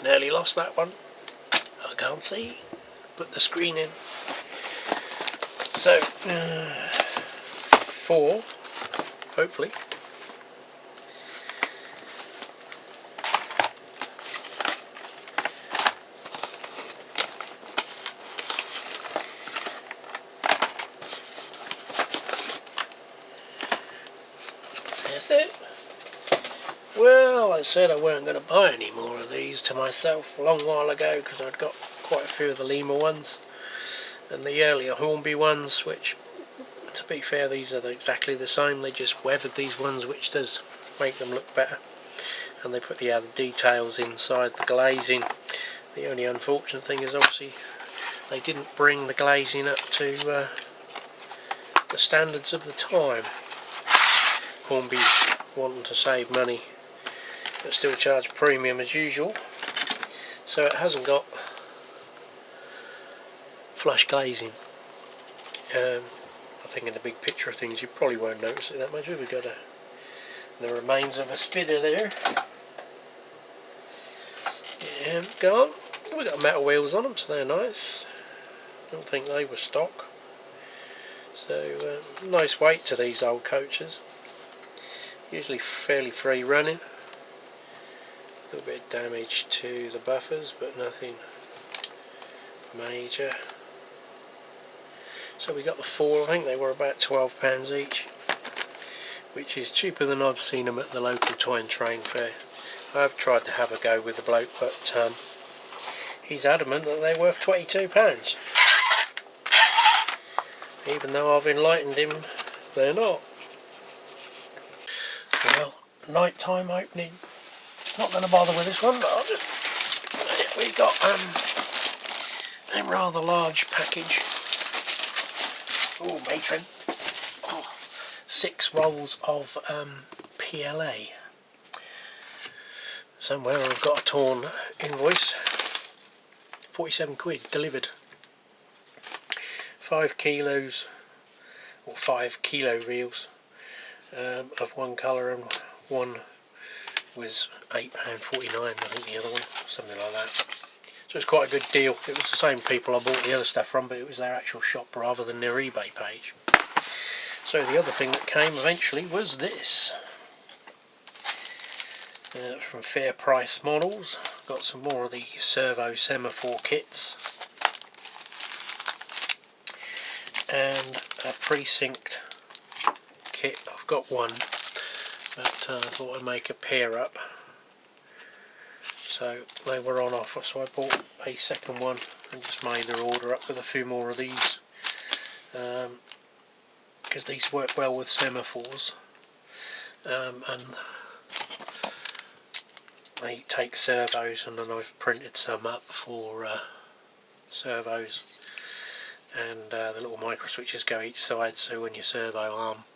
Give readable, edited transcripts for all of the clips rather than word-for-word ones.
Nearly lost that one. I can't see. Put the screen in. So, 4, hopefully. That's it. Well, I said I weren't going to buy any more of these to myself a long while ago because I'd got quite a few of the Lima ones and the earlier Hornby ones, which, to be fair, these are exactly the same. They just weathered these ones, which does make them look better, and they put the other details inside the glazing. The only unfortunate thing is obviously they didn't bring the glazing up to the standards of the time. Hornby wanting to save money but still charge premium as usual, so it hasn't got flush glazing. I think in the big picture of things you probably won't notice it that much. We've got the remains of a spidder there. Yeah, gone. We've got metal wheels on them, so they're nice. Don't think they were stock. So nice weight to these old coaches. Usually fairly free running. A little bit of damage to the buffers, but nothing major. So we got the 4, I think they were about £12 each, which is cheaper than I've seen them at the local toy and train fair. I've tried to have a go with the bloke, but he's adamant that they're worth £22. Even though I've enlightened him, they're not. Well, night time opening. Not going to bother with this one, but I'll just... We've got a rather large package. Oh, matron. 6 rolls of PLA. Somewhere I've got a torn invoice. 47 quid delivered. 5 kilos, or 5 kilo reels of one colour, and one was £8.49, I think the other one, something like that. So it's quite a good deal. It was the same people I bought the other stuff from, but it was their actual shop rather than their eBay page. So the other thing that came eventually was this. From Fairprice Models. Got some more of the servo semaphore kits. And a precinct kit. I've got one, but I thought I'd make a pair up. So they were on offer, so I bought a second one and just made their order up with a few more of these, because these work well with semaphores, and they take servos, and then I've printed some up for servos, and the little micro switches go each side, so when your servo arm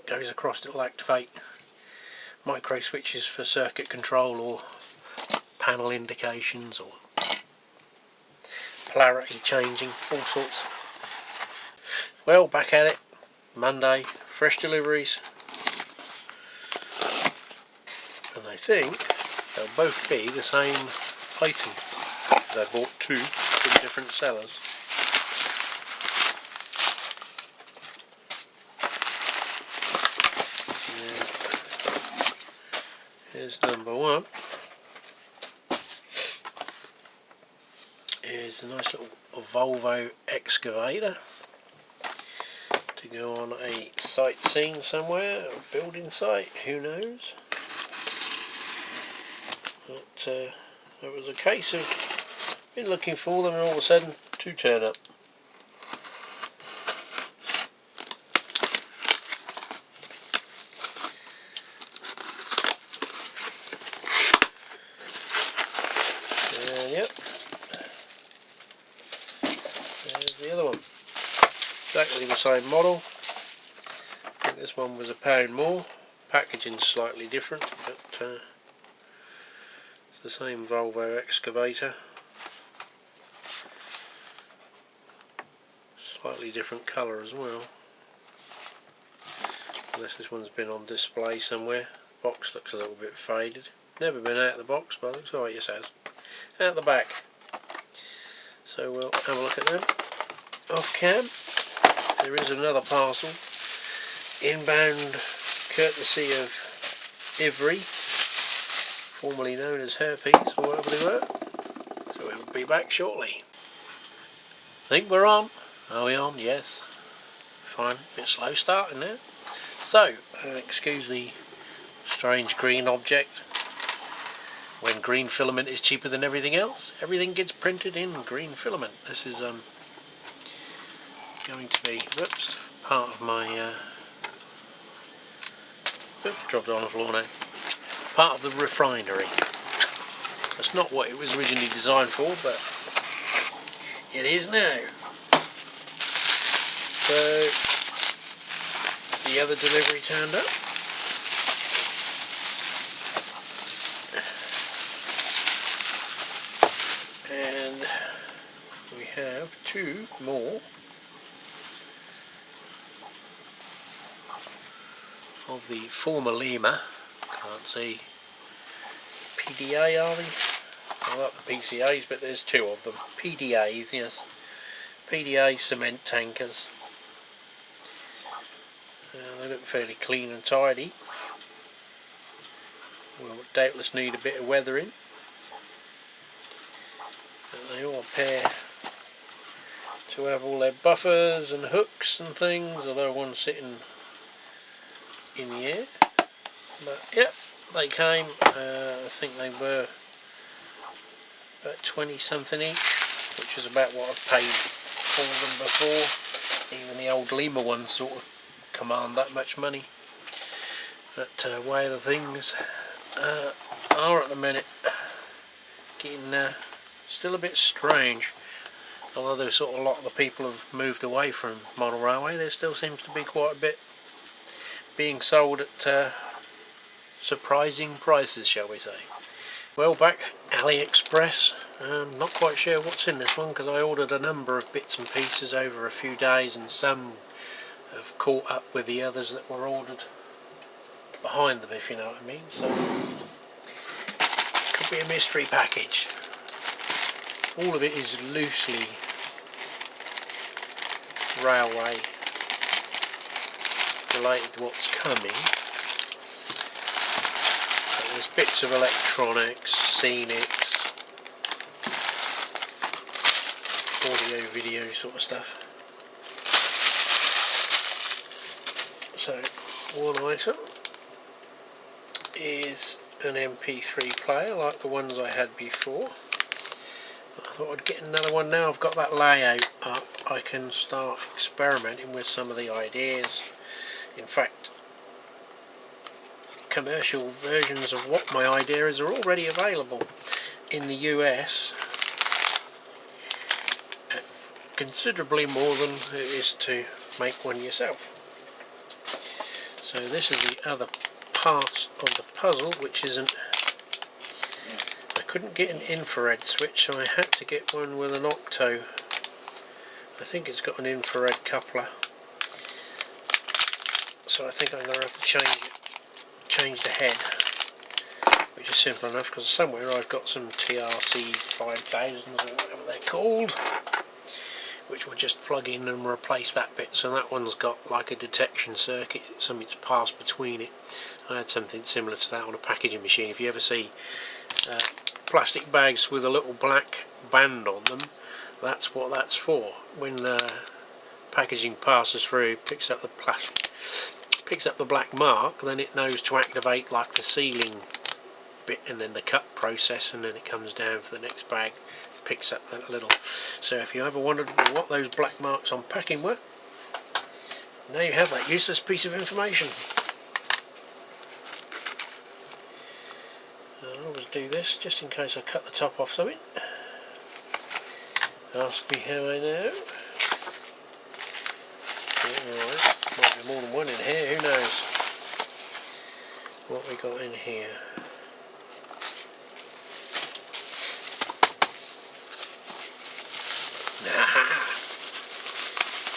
goes across it will activate micro switches for circuit control or panel indications or polarity changing, all sorts. Well, back at it, Monday, fresh deliveries, and I think they'll both be the same item. I bought 2 from different sellers. Here's number 1. Here's a nice little Volvo excavator to go on a sightseeing somewhere, a building site, who knows. But it was a case of been looking for them and all of a sudden 2 turn up. Yep, there's the other one. Exactly the same model. I think this one was £1 more. Packaging slightly different, but it's the same Volvo excavator. Slightly different colour as well. Unless this one's been on display somewhere. Box looks a little bit faded. Never been out of the box, but looks like it says. Out the back. So we'll have a look at them. Off cam, there is another parcel. Inbound, courtesy of Ivry, formerly known as Fairprice, or whatever they were. So we'll be back shortly. Think we're on? Are we on? Yes. Fine. Bit slow starting there. So, excuse the strange green object. When green filament is cheaper than everything else, everything gets printed in green filament. This is going to be, whoops, part of my, oops, dropped it on the floor now. Part of the refinery. That's not what it was originally designed for, but it is now. So, the other delivery turned up. And we have two more of the former Lima. Can't see PDA, are they? I like the PCAs, but there's two of them. PDAs, yes. PDA cement tankers. They look fairly clean and tidy. Will doubtless need a bit of weathering. But they all appear to have all their buffers and hooks and things, although one's sitting in the air. But yep, they came. I think they were about 20 something each, which is about what I've paid for them before. Even the old Lima ones sort of command that much money. But way the things are at the minute getting still a bit strange. Although there's sort of a lot of the people have moved away from model railway, there still seems to be quite a bit being sold at surprising prices, shall we say. Well, back AliExpress. Not quite sure what's in this one because I ordered a number of bits and pieces over a few days, and some have caught up with the others that were ordered behind them, if you know what I mean. So could be a mystery package. All of it is loosely railway related to what's coming. So there's bits of electronics, scenics, audio, video sort of stuff. So one item is an MP3 player like the ones I had before. I thought I'd get another one. Now I've got that layout up, I can start experimenting with some of the ideas. In fact, commercial versions of what my idea is are already available in the US at considerably more than it is to make one yourself. So this is the other part of the puzzle, which isn't... I couldn't get an infrared switch, so I had to get one with an octo. I think it's got an infrared coupler. So I think I'm going to have to change the head, which is simple enough because somewhere I've got some TRC 5000s or whatever they're called, which will just plug in and replace that bit. So that one's got like a detection circuit, something's passed between it. I had something similar to that on a packaging machine. If you ever see plastic bags with a little black band on them, that's what that's for. When packaging passes through, picks up the black mark, then it knows to activate like the sealing bit and then the cut process, and then it comes down for the next bag, picks up that little. So if you ever wondered what those black marks on packing were, now you have that useless piece of information. I'll always do this just in case I cut the top off something. Ask me how I know. Alright, might be more than one in here, who knows what we got in here.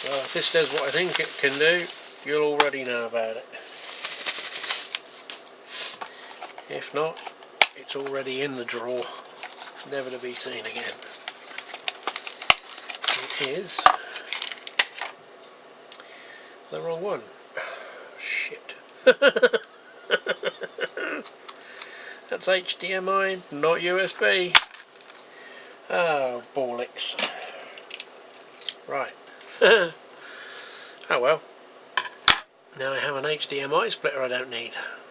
Well, if this does what I think it can do, you'll already know about it. If not, it's already in the drawer, never to be seen again. It is the wrong one. Shit. That's HDMI, not USB. Oh, bollocks. Right. Oh well. Now I have an HDMI splitter I don't need.